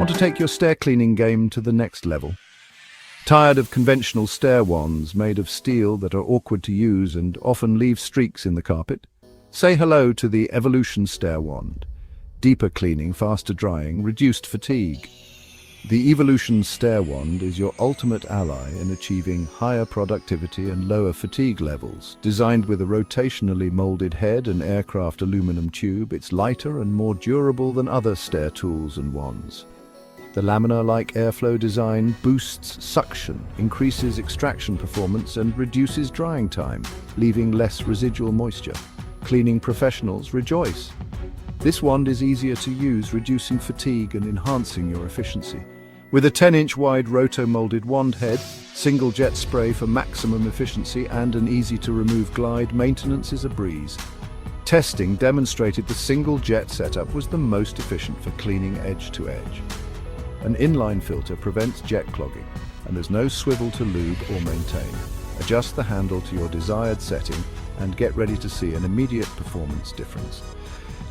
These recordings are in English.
Want to take your stair cleaning game to the next level? Tired of conventional stair wands made of steel that are awkward to use and often leave streaks in the carpet? Say hello to the Evolution Stair Wand. Deeper cleaning, faster drying, reduced fatigue. The Evolution Stair Wand is your ultimate ally in achieving higher productivity and lower fatigue levels. Designed with a rotationally molded head and aircraft aluminum tube, it's lighter and more durable than other stair tools and wands. The laminar-like airflow design boosts suction, increases extraction performance, and reduces drying time, leaving less residual moisture. Cleaning professionals rejoice. This wand is easier to use, reducing fatigue and enhancing your efficiency. With a 10-inch wide roto-molded wand head, single jet spray for maximum efficiency, and an easy-to-remove glide, maintenance is a breeze. Testing demonstrated the single jet setup was the most efficient for cleaning edge to edge. An inline filter prevents jet clogging, and there's no swivel to lube or maintain. Adjust the handle to your desired setting and get ready to see an immediate performance difference.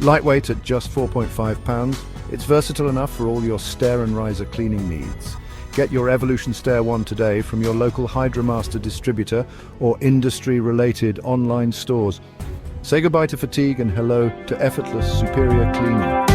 Lightweight at just 4.5 pounds, it's versatile enough for all your stair and riser cleaning needs. Get your Evolution Stair Wand today from your local HydroMaster distributor or industry-related online stores. Say goodbye to fatigue and hello to effortless, superior cleaning.